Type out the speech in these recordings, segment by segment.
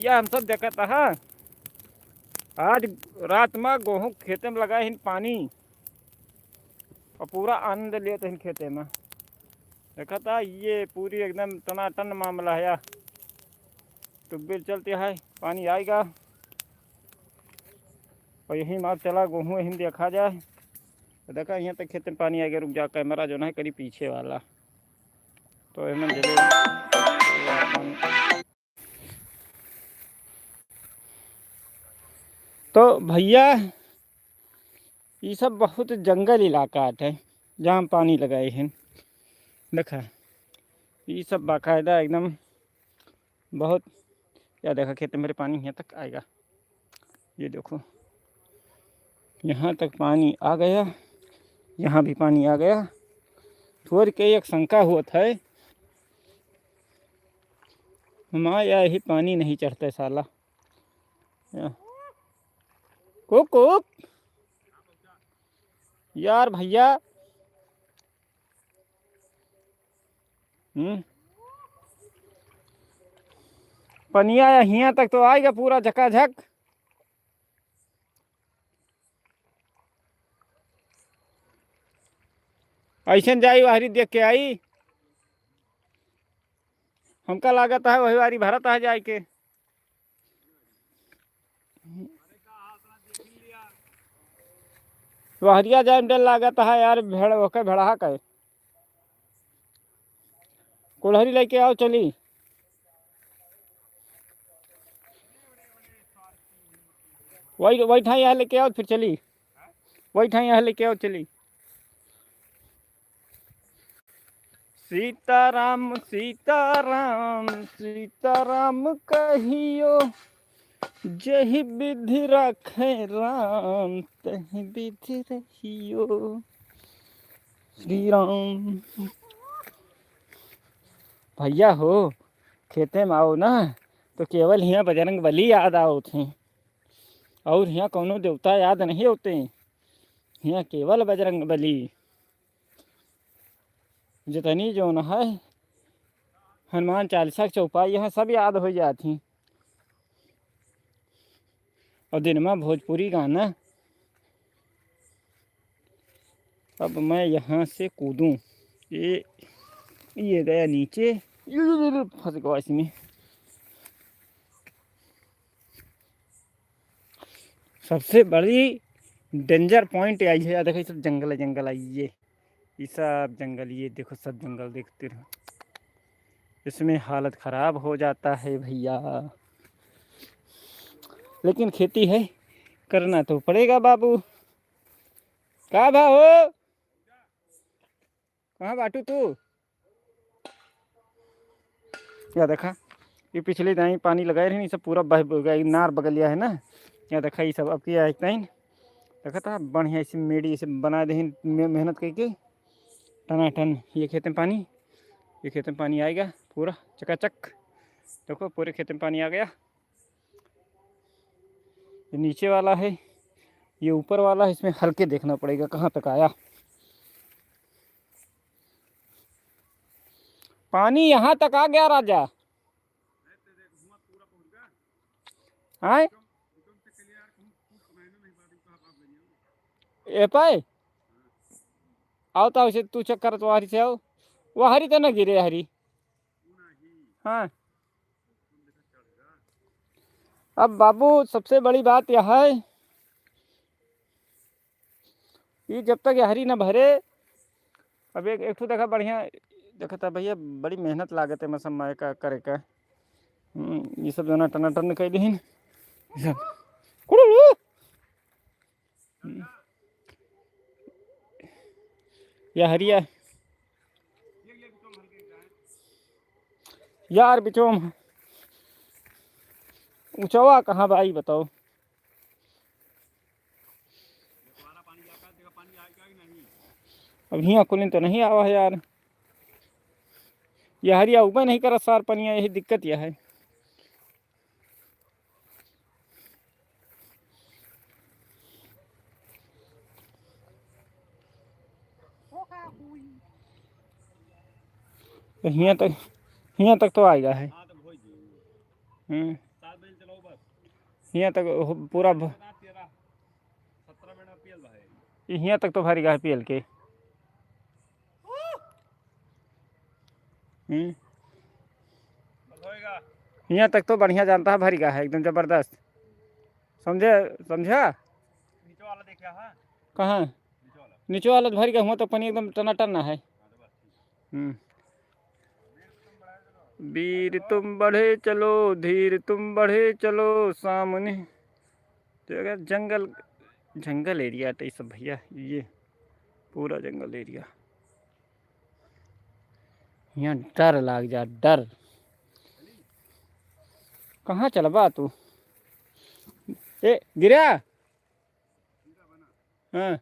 यह हम सब देखा था आज रात में गेहूँ खेते में लगाए पानी और पूरा आनंद लिए थे खेते में। देखा था ये पूरी एकदम टनाटन मामला है। ट्यूबवेल चलते है, पानी आएगा और यही मार चला गेहूँ यहीं देखा जाए तो देखा यहाँ तक खेत में पानी आएगा। रुक जा, कैमरा जो है करीब पीछे वाला तो तो भैया ये सब बहुत जंगल इलाका है जहाँ पानी लगाए हैं। देखा ये सब बाकायदा एकदम बहुत या देखा खेत में मेरे पानी यहाँ तक आएगा। ये देखो यहाँ तक पानी आ गया, यहाँ भी पानी आ गया। थोड़ी के एक शंका हुआ था हमारा यही पानी नहीं चढ़ता साला। कुक यार भैया पनिया यहाँ तक तो आएगा पूरा झकाझक। ऐसे जाई वाहरी देख के आई, हमका लागत है वही वारी भरत है जाए के। वहरिया जाए डर लागत है यार, भेड़ होकर भेड़ा का कुल्हरी लेके आओ चली। वही ठाई यहाँ लेके आओ फिर चली, वही ठाई यहाँ लेके आओ चली। सीताराम सीताराम सीताराम कहियो, जही विधि रखे राम तही विधि रहियो। श्री राम। भैया हो खेते में आओ ना तो केवल यहाँ बजरंग बली याद आओ थे और यहाँ कौनो देवता याद नहीं होते। यहाँ केवल बजरंग बली जितनी जो न है हनुमान चालीसा चौपाई यहाँ सब याद हो जाती। और दिन में भोजपुरी गाना। अब मैं यहाँ से कूदूँ, ये गया नीचे, फंस गया इसमें। सबसे बड़ी डेंजर पॉइंट आई है। देखो सब जंगल जंगल आई, ये सब जंगल, ये देखो सब जंगल देखते रहो। इसमें हालत ख़राब हो जाता है भैया, लेकिन खेती है करना तो पड़ेगा बाबू। कहाँ भाव हो, कहाँ बाटू तू? क्या देखा ये पिछले दाई पानी लगाए रहे सब पूरा बह गया, नार बगलिया है ना। यहाँ देखा ये सब अब किया है टाइम देखा था बढ़िया इसे मेड़ी इसे बना दे मेहनत करके टनाटन। ये खेत में पानी, ये खेत में पानी आएगा पूरा चकाचक। देखो पूरे खेत में पानी आ गया। ये नीचे वाला है, ये ऊपर वाला है, इसमें हल्के देखना पड़ेगा कहाँ तक आया पानी। यहाँ तक आ गया राजा। हाँ ए पाए आओ तो उसे तू चक्कर तो हरी से आओ, वो हरी तो ना गिरे हरी। हाँ अब बाबू सबसे बड़ी बात यह है कि जब तक ये हरी ना भरे। अब एक तो देखा बढ़िया देखा था भैया, बड़ी मेहनत लागत है मौसम माए का करे का। ये सब जो टना टन कह दी या हरिया यार बिचोम ऊंचवा कहाँ भाई बताओ। अब यहाँ कुलिन तो नहीं आवा है यार, यह हरिया ऊपर नहीं कर सार पनिया, यही दिक्कत यह है। तो यहाँ तक तो आएगा है। यहाँ तक पूरा यहाँ तक तो भरी गा है पीएल के। यहाँ तक तो बढ़िया जानता है, भरी गा है एकदम जबरदस्त। समझे समझा? नीचे वाला देखा है कहाँ? नीचे वाला भरी गा हुआ तो पानी एकदम टनाटन ना है। वीर तुम बढ़े चलो, धीर तुम बढ़े चलो सामने। तो अगर जंगल जंगल एरिया तो ये सब भैया, ये पूरा जंगल एरिया। यहाँ डर लाग जा, डर। कहाँ चलबा तू? ए गिरा। हाँ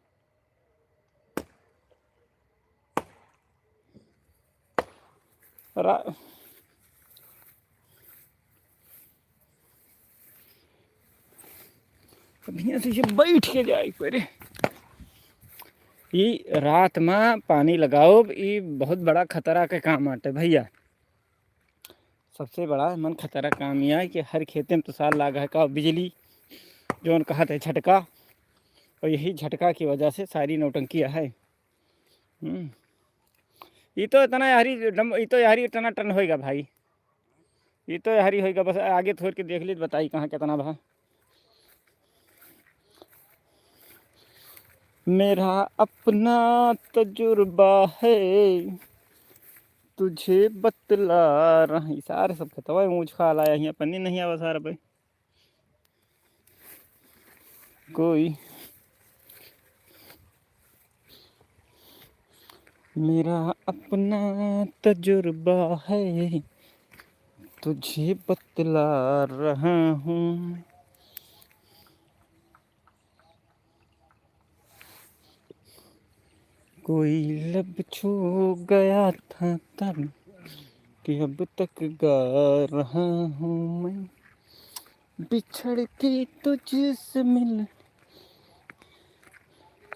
यहाँ से बैठ के जाए परे। ये रात में पानी लगाओ, ये बहुत बड़ा खतरा के काम आते भैया। सबसे बड़ा मन खतरा काम यह है कि हर खेते में तो साल लागा है का बिजली जो कहा था झटका, और यही झटका की वजह से सारी नौटंकियाँ है। ये तो इतना यारी ये तो यारी इतना टन होएगा भाई, ये तो यारी होएगा। बस आगे थोड़ के देख ली तो बताई कहाँ कितना भा। मेरा अपना तजुर्बा है तुझे बतला रही। सारे सब खतवा मुझ खा लाया, यहाँ पन्नी नहीं आवा सारा भाई। कोई मेरा अपना तजुर्बा है तुझे बतला रहा हूँ। कोई लब छू गया था तब कि अब तक गा रहा हूँ मैं, बिछड़ के तुझसे मिल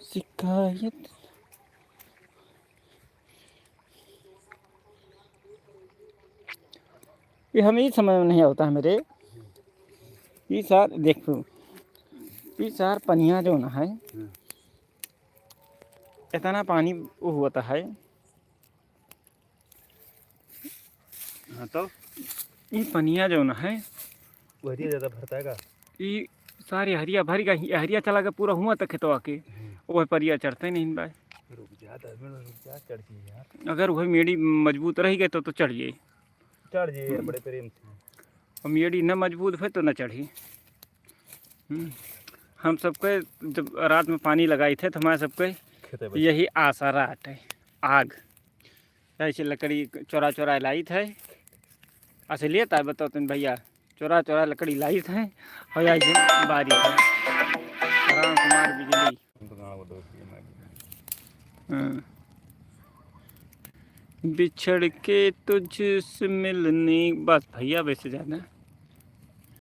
शिकायत। ये हमें ही समझ में नहीं आता है मेरे। ये सार देखो, ये सार पनिया जो ना है, इतना पानी वो होता है। हाँ तो ये पनिया जो ना है वही ज़्यादा भरता है। ये सारे हरिया भरी का हरिया चला गया पूरा हुआ तक खेतवा के, वह परिया चढ़ते नहीं भाई। रुक जा 10 मिनट रुक जा, चढ़ जाइए यार। अगर वह मेड़ी मजबूत रही गई तो चढ़ जाए, चढ़ जाइए बड़े प्रेम से। और मेड़ी न मजबूत है तो न चढ़ी। हम सबके जब रात में पानी लगाए थे तो हमारे सबके यही आशा रात है। आग ऐसे लकड़ी चोरा चोरा लाई थे, ऐसे लिए था बताओ तुम भैया, चोरा चोरा लकड़ी लाई थे और ऐसे बारिश है राम कुमार बिजली। बिछड़ के तुझसे मिलने बस भैया, वैसे ज़्यादा